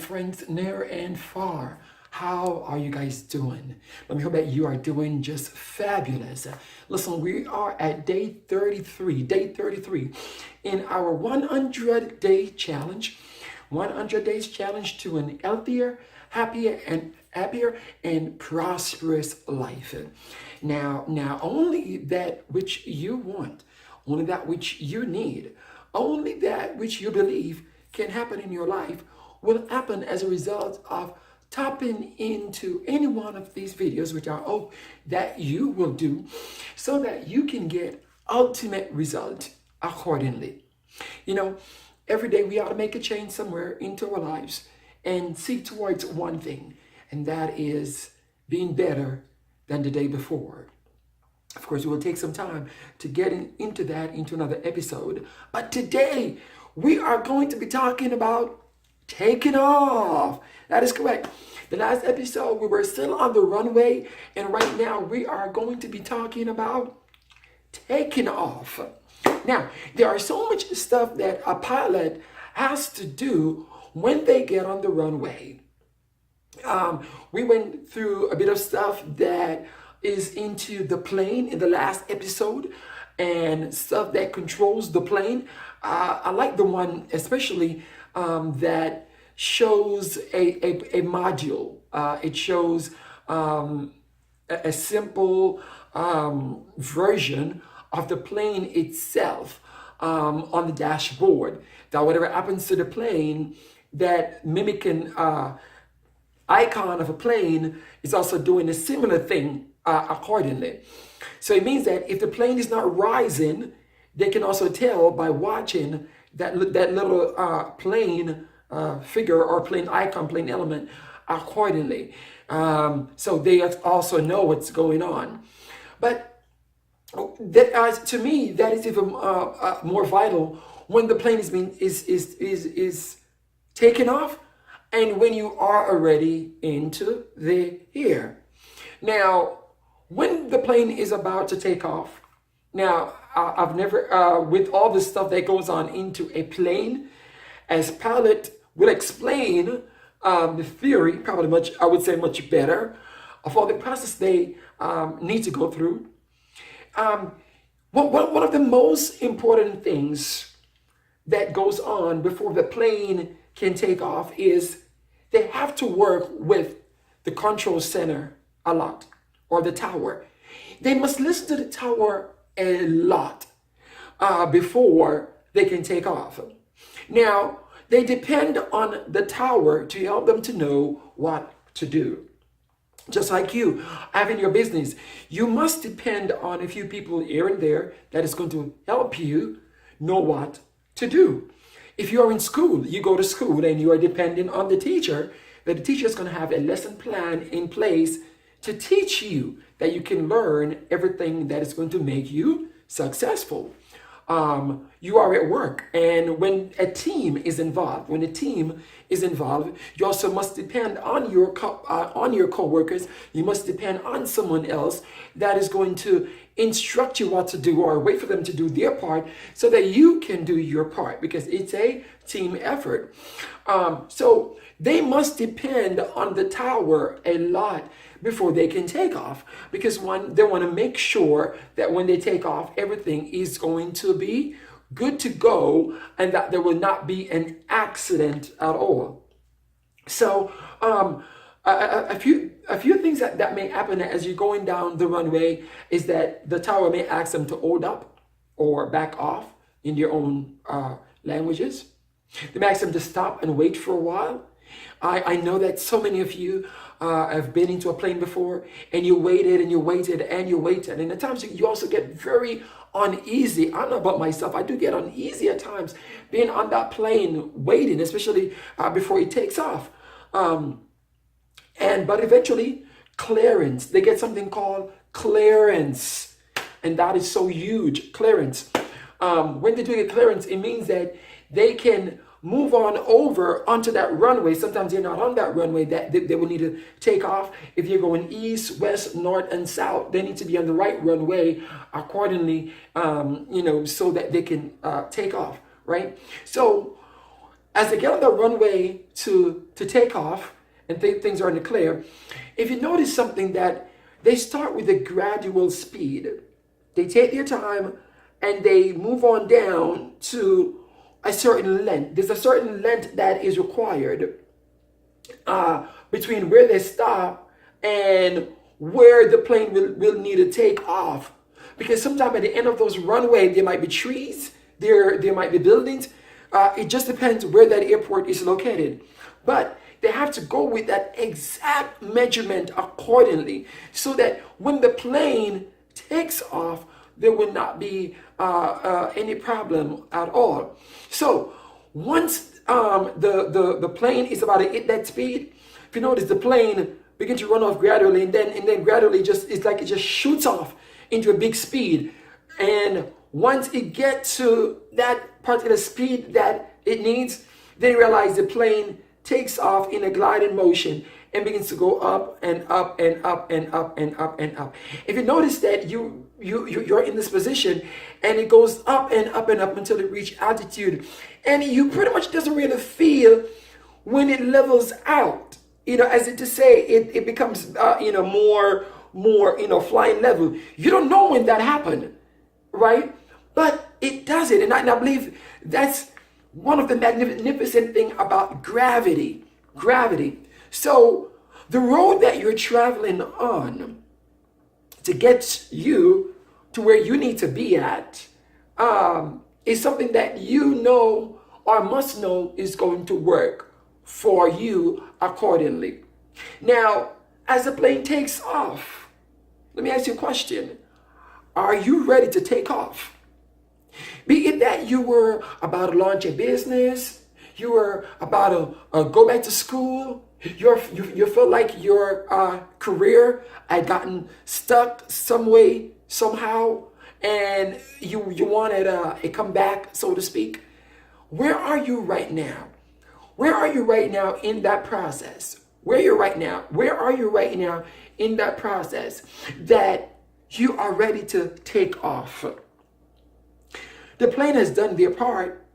friends near and far. How are you guys doing? Let me hope that you are doing just fabulous. Listen, we are at day 33 in our 100-day challenge. 100 days challenge to an healthier, happier and prosperous life. Now only that which you want, only that which you need, only that which you believe can happen in your life will happen as a result of tapping into any one of these videos, which I hope that you will do, so that you can get ultimate result accordingly. You know, every day we ought to make a change somewhere into our lives and seek towards one thing, and that is being better than the day before. Of course, it will take some time to get into that into another episode. But today, we are going to be talking about taking off. That is correct. The last episode, we were still on the runway. And right now, we are going to be talking about taking off. Now, there are so much stuff that a pilot has to do when they get on the runway. We went through a bit of stuff that is into the plane in the last episode and stuff that controls the plane. I like the one especially that shows a module. It shows a simple version of the plane itself on the dashboard. That whatever happens to the plane, that mimicking icon of a plane is also doing a similar thing accordingly. So it means that if the plane is not rising, they can also tell by watching that little plane figure or plane icon, plane element accordingly. So they also know what's going on. But that, to me, that is even more vital when the plane is taken off and when you are already into the air. Now, when the plane is about to take off, now I've never, with all the stuff that goes on into a plane, as pilot will explain the theory, probably much, I would say much better, of all the process they need to go through. One of the most important things that goes on before the plane can take off is they have to work with the control center a lot, or the tower. They must listen to the tower a lot before they can take off. Now, they depend on the tower to help them to know what to do. Just like you having your business, you must depend on a few people here and there that is going to help you know what to do. If you are in school, you go to school and you are depending on the teacher, that the teacher is going to have a lesson plan in place to teach you that you can learn everything that is going to make you successful. You are at work, and when a team is involved, you also must depend on your co-workers. You must depend on someone else that is going to instruct you what to do, or wait for them to do their part so that you can do your part, because it's a team effort. So they must depend on the tower a lot before they can take off, because they want to make sure that when they take off, everything is going to be good to go and that there will not be an accident at all. So a few things that may happen as you're going down the runway is that the tower may ask them to hold up or back off in their own languages. They may ask them to stop and wait for a while. I know that so many of you have been into a plane before, and you waited and you waited and you waited. And at times you also get very uneasy. I know about myself. I do get uneasy at times being on that plane waiting, especially before it takes off. But eventually, clearance. They get something called clearance. And that is so huge, clearance. When they're doing a clearance, it means that they can move on over onto that runway. Sometimes they're not on that runway, that they will need to take off. If you're going east, west, north, and south, they need to be on the right runway accordingly, so that they can take off, right? So as they get on the runway to take off and things are in the clear, if you notice something, that they start with a gradual speed. They take their time and they move on down to a certain length. There's a certain length that is required between where they stop and where the plane will need to take off. Because sometimes at the end of those runways, there might be trees, there might be buildings. It just depends where that airport is located. But they have to go with that exact measurement accordingly, so that when the plane takes off, there will not be any problem at all. So once the plane is about to hit that speed, if you notice, the plane begins to run off gradually, and then gradually it's like it just shoots off into a big speed. And once it gets to that particular speed that it needs, then you realize the plane takes off in a gliding motion and begins to go up and up and up and up and up and up. If you notice that you're in this position and it goes up and up and up until it reaches altitude, and you pretty much doesn't really feel when it levels out, as it to say, it becomes more flying level. You don't know when that happened, right? But it does it, and I believe that's one of the magnificent thing about gravity. So the road that you're traveling on to get you to where you need to be at is something that you know or must know is going to work for you accordingly. Now, as the plane takes off, let me ask you a question. Are you ready to take off? Be it that you were about to launch a business, you were about to go back to school, you feel like your career had gotten stuck some way, somehow, and you wanted a comeback, so to speak. Where are you right now? Where are you right now in that process? Where are you right now? Where are you right now in that process that you are ready to take off? The plane has done their part,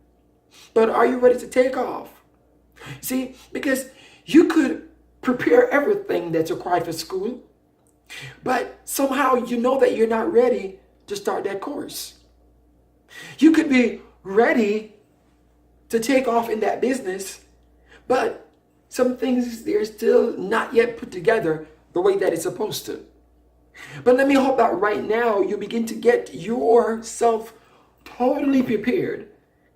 but are you ready to take off? See, because you could prepare everything that's required for school, but somehow you know that you're not ready to start that course. You could be ready to take off in that business, but some things they're still not yet put together the way that it's supposed to. But let me hope that right now you begin to get yourself totally prepared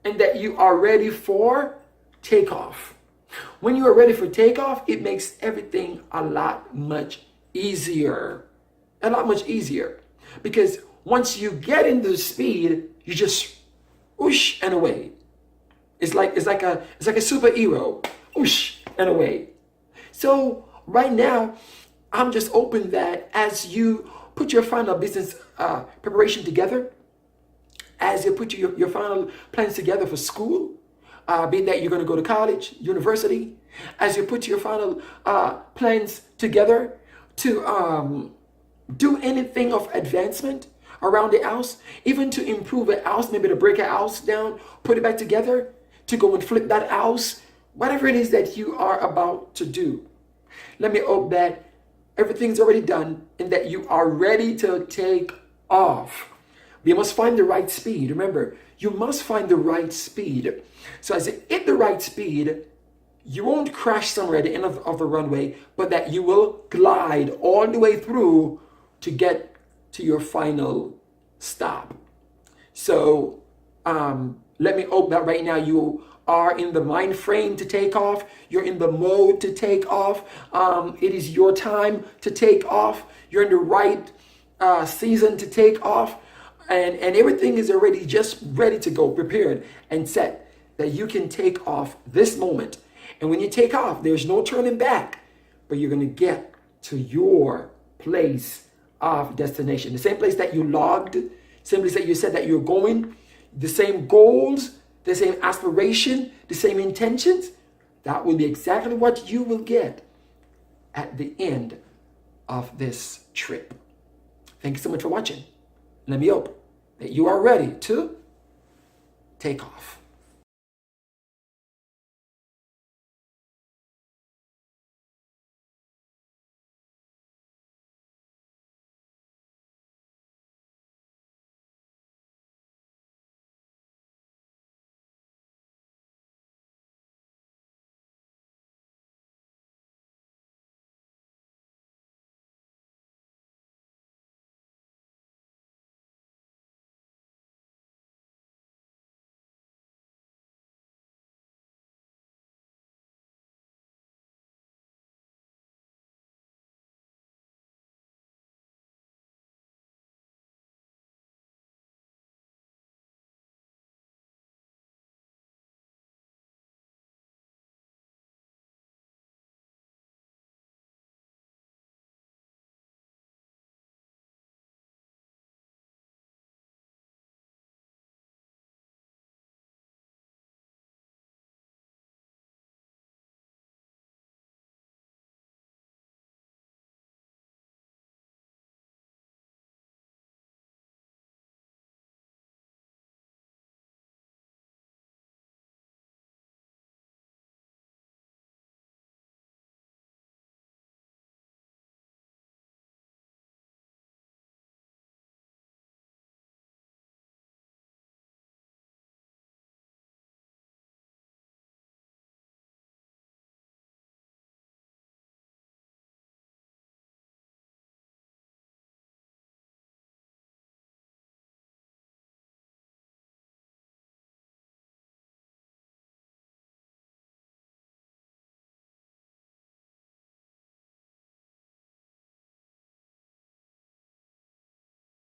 and that you are ready for takeoff. When you are ready for takeoff, it makes everything a lot much easier. Because once you get into the speed, you just whoosh and away. It's like a superhero, whoosh and away. So right now, I'm just hoping that as you put your final business preparation together, as you put your final plans together for school, being that you're going to go to college, university, as you put your final plans together to do anything of advancement around the house, even to improve a house, maybe to break a house down, put it back together, to go and flip that house, whatever it is that you are about to do. Let me hope that everything's already done and that you are ready to take off. You must find the right speed. Remember, you must find the right speed. So as you hit the right speed, you won't crash somewhere at the end of the runway, but that you will glide all the way through to get to your final stop. So let me hope that right now you are in the mind frame to take off. You're in the mode to take off. It is your time to take off. You're in the right season to take off. And everything is already just ready to go, prepared and set, that you can take off this moment. And when you take off, there's no turning back, but you're going to get to your place of destination. The same place that you logged, same place that you said that you're going, the same goals, the same aspiration, the same intentions. That will be exactly what you will get at the end of this trip. Thank you so much for watching. Let me hope that you are ready to take off.